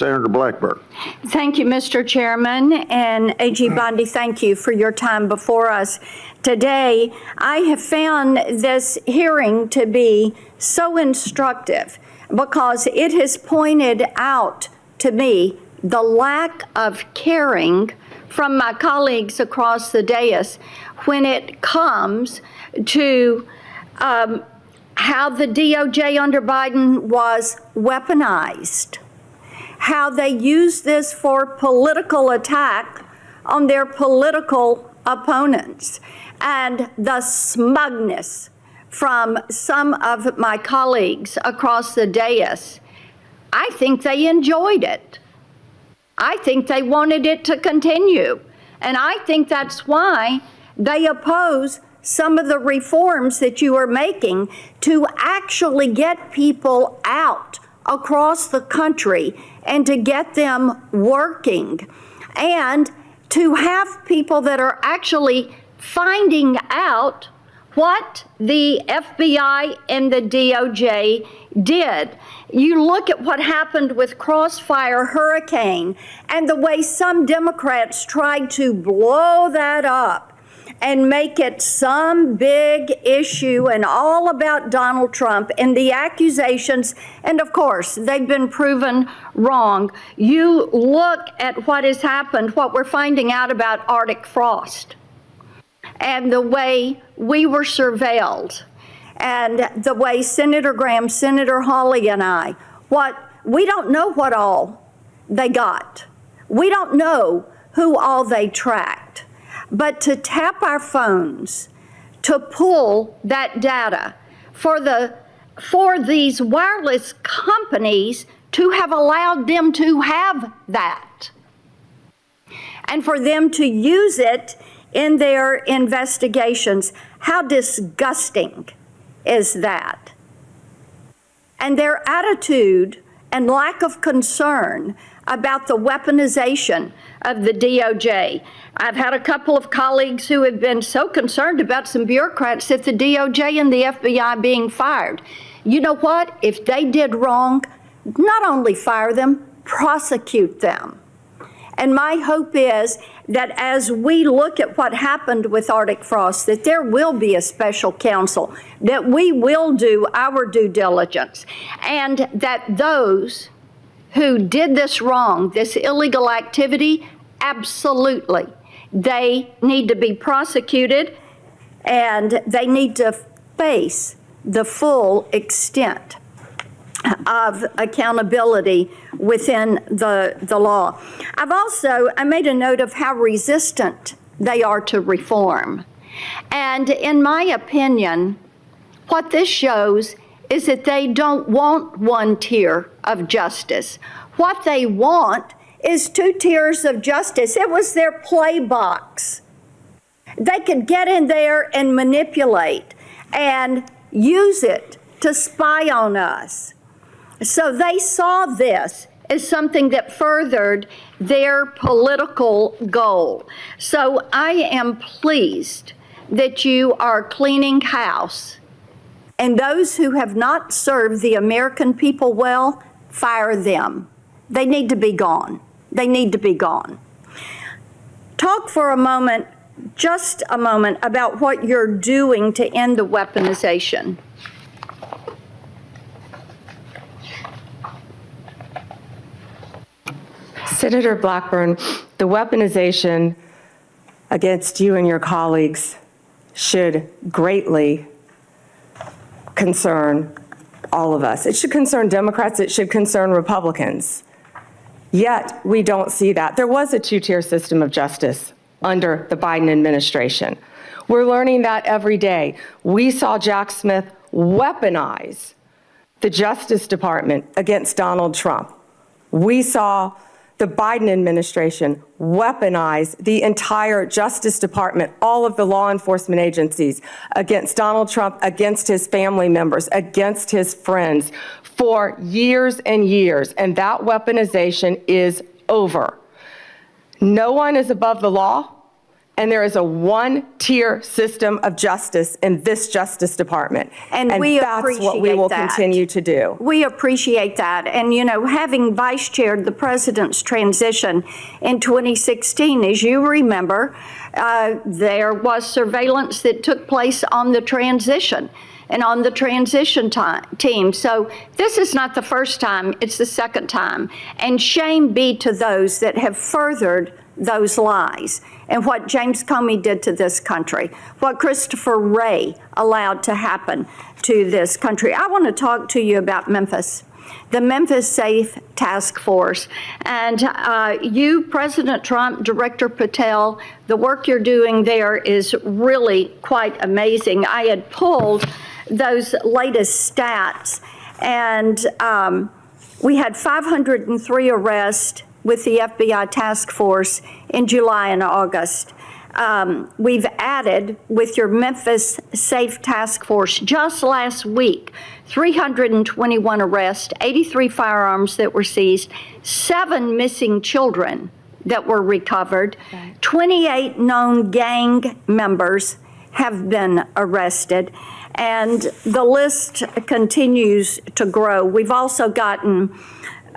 Senator Blackburn. Thank you, Mr. Chairman, and AG Bondi, thank you for your time before us today. I have found this hearing to be so instructive because it has pointed out to me the lack of caring from my colleagues across the dais when it comes to how the DOJ under Biden was weaponized, how they used this for political attack on their political opponents, and the smugness from some of my colleagues across the dais. I think they enjoyed it. I think they wanted it to continue. And I think that's why they oppose some of the reforms that you are making to actually get people out across the country and to get them working and to have people that are actually finding out what the FBI and the DOJ did. You look at what happened with Crossfire Hurricane and the way some Democrats tried to blow that up and make it some big issue and all about Donald Trump and the accusations, and of course, they've been proven wrong. You look at what has happened, what we're finding out about Arctic frost, and the way we were surveilled, and the way Senator Graham, Senator Hawley, and I, we don't know what all they got. We don't know who all they tracked. But to tap our phones, to pull that data for these wireless companies to have allowed them to have that, and for them to use it in their investigations, how disgusting is that? And their attitude and lack of concern about the weaponization of the DOJ. I've had a couple of colleagues who have been so concerned about some bureaucrats at the DOJ and the FBI being fired. You know what? If they did wrong, not only fire them, prosecute them. And my hope is that as we look at what happened with Arctic frost, that there will be a special counsel, that we will do our due diligence, and that those who did this wrong, this illegal activity, absolutely, they need to be prosecuted and they need to face the full extent of accountability within the law. I made a note of how resistant they are to reform. And in my opinion, what this shows is that they don't want one tier of justice. What they want is two tiers of justice. It was their play box. They could get in there and manipulate and use it to spy on us. So they saw this as something that furthered their political goal. So I am pleased that you are cleaning house. And those who have not served the American people well, fire them. They need to be gone. They need to be gone. Talk for a moment, just a moment, about what you're doing to end the weaponization. Senator Blackburn, the weaponization against you and your colleagues should greatly concern all of us. It should concern Democrats. It should concern Republicans. Yet we don't see that. There was a two-tier system of justice under the Biden administration. We're learning that every day. We saw Jack Smith weaponize the Justice Department against Donald Trump. We saw the Biden administration weaponize the entire Justice Department, all of the law enforcement agencies, against Donald Trump, against his family members, against his friends for years and years. And that weaponization is over. No one is above the law. And there is a one-tier system of justice in this Justice Department. And we that's what we will continue to do. We appreciate that. And, you know, having vice chaired the president's transition in 2016, as you remember, there was surveillance that took place on the transition and on the transition team. So this is not the first time, it's the second time. And shame be to those that have furthered those lies and what James Comey did to this country, what Christopher Wray allowed to happen to this country. I want to talk to you about Memphis, the Memphis Safe Task Force. And you, President Trump, Director Patel, the work you're doing there is really quite amazing. I had pulled those latest stats, and we had 503 arrests with the FBI task force in July and August. We've added, with your Memphis Safe Task Force, just last week, 321 arrests, 83 firearms that were seized, 7 missing children that were recovered, 28 known gang members have been arrested, and the list continues to grow. We've also gotten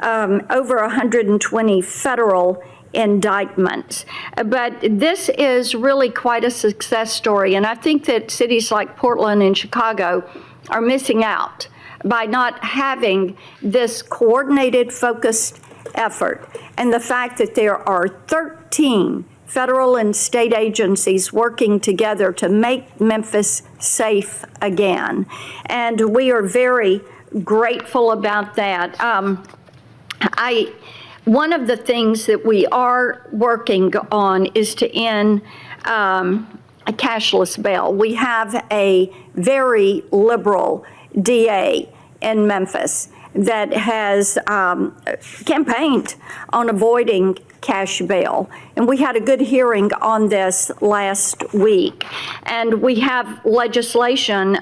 over 120 federal indictments. But this is really quite a success story, and I think that cities like Portland and Chicago are missing out by not having this coordinated, focused effort. And the fact that there are 13 federal and state agencies working together to make Memphis safe again. And we are very grateful about that. One of the things that we are working on is to end a cashless bail. We have a very liberal DA in Memphis that has campaigned on avoiding cash bail. And we had a good hearing on this last week. And we have legislation,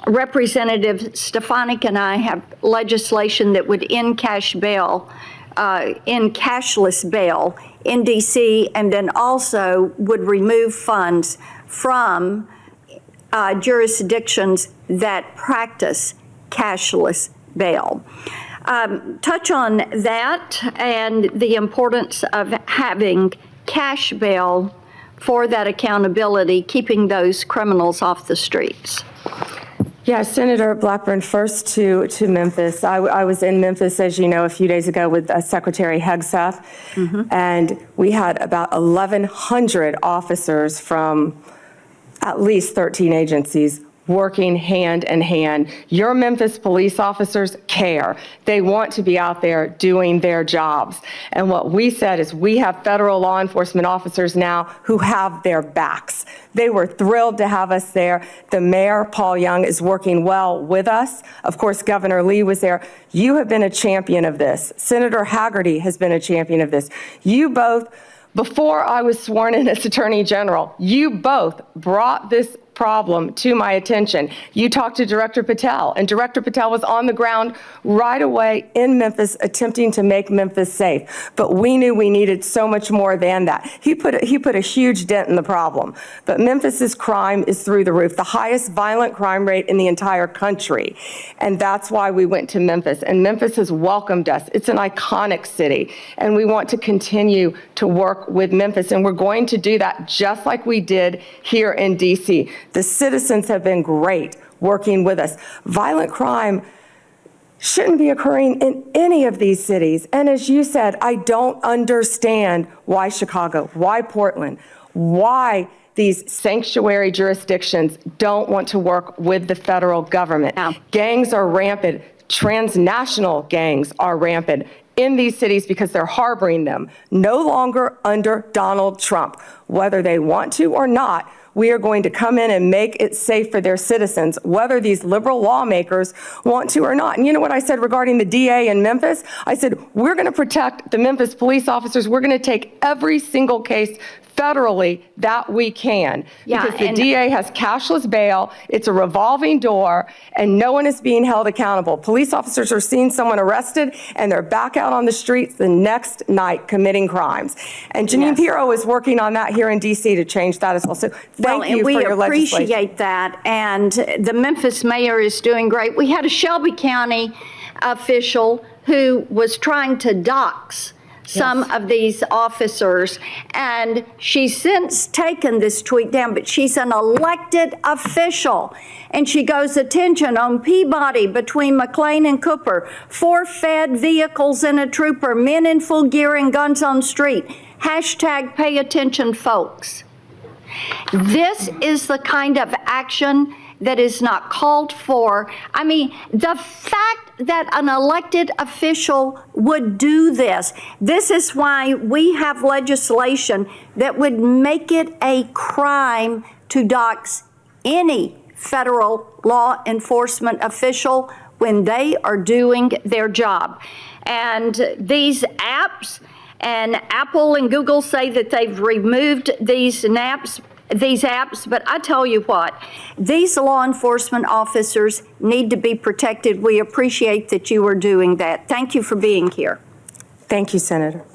Representative Stefanik and I have legislation that would end cash bail, end cashless bail in DC, and then also would remove funds from jurisdictions that practice cashless bail. Touch on that and the importance of having cash bail for that accountability, keeping those criminals off the streets. Yeah, Senator Blackburn, first to Memphis. I was in Memphis, as you know, a few days ago with Secretary Hegseth, and we had about 1,100 officers from at least 13 agencies working hand in hand. Your Memphis police officers care. They want to be out there doing their jobs. And what we said is we have federal law enforcement officers now who have their backs. They were thrilled to have us there. The mayor, Paul Young, is working well with us. Of course, Governor Lee was there. You have been a champion of this. Senator Haggerty has been a champion of this. You both, before I was sworn in as Attorney General, you both brought this problem to my attention. You talked to Director Patel, and Director Patel was on the ground right away in Memphis attempting to make Memphis safe. But we knew we needed so much more than that. He put a huge dent in the problem. But Memphis's crime is through the roof, the highest violent crime rate in the entire country. And that's why we went to Memphis. And Memphis has welcomed us. It's an iconic city. And we want to continue to work with Memphis. And we're going to do that just like we did here in DC. The citizens have been great working with us. Violent crime shouldn't be occurring in any of these cities. And as you said, I don't understand why Chicago, why Portland, why these sanctuary jurisdictions don't want to work with the federal government. Yeah. Gangs are rampant. Transnational gangs are rampant in these cities because they're harboring them, no longer under Donald Trump. Whether they want to or not, we are going to come in and make it safe for their citizens, whether these liberal lawmakers want to or not. And you know what I said regarding the DA in Memphis? I said, we're going to protect the Memphis police officers. We're going to take every single case federally that we can, because the DA has cashless bail, it's a revolving door, and no one is being held accountable. Police officers are seeing someone arrested, and they're back out on the streets the next night committing crimes. And Janine Pirro is working on that here in D.C. to change that as well. So thank you for your legislation. We appreciate that, and the Memphis mayor is doing great. We had a Shelby County official who was trying to dox some of these officers, and she's since taken this tweet down, but she's an elected official. And she goes, attention on Peabody between McLean and Cooper, 4 fed vehicles and a trooper, men in full gear and guns on street. Hashtag pay attention, folks. This is the kind of action that is not called for. I mean, the fact that an elected official would do this is why we have legislation that would make it a crime to dox any federal law enforcement official when they are doing their job. And these apps, and Apple and Google say that they've removed these apps, but I tell you what, these law enforcement officers need to be protected. We appreciate that you are doing that. Thank you for being here. Thank you, Senator.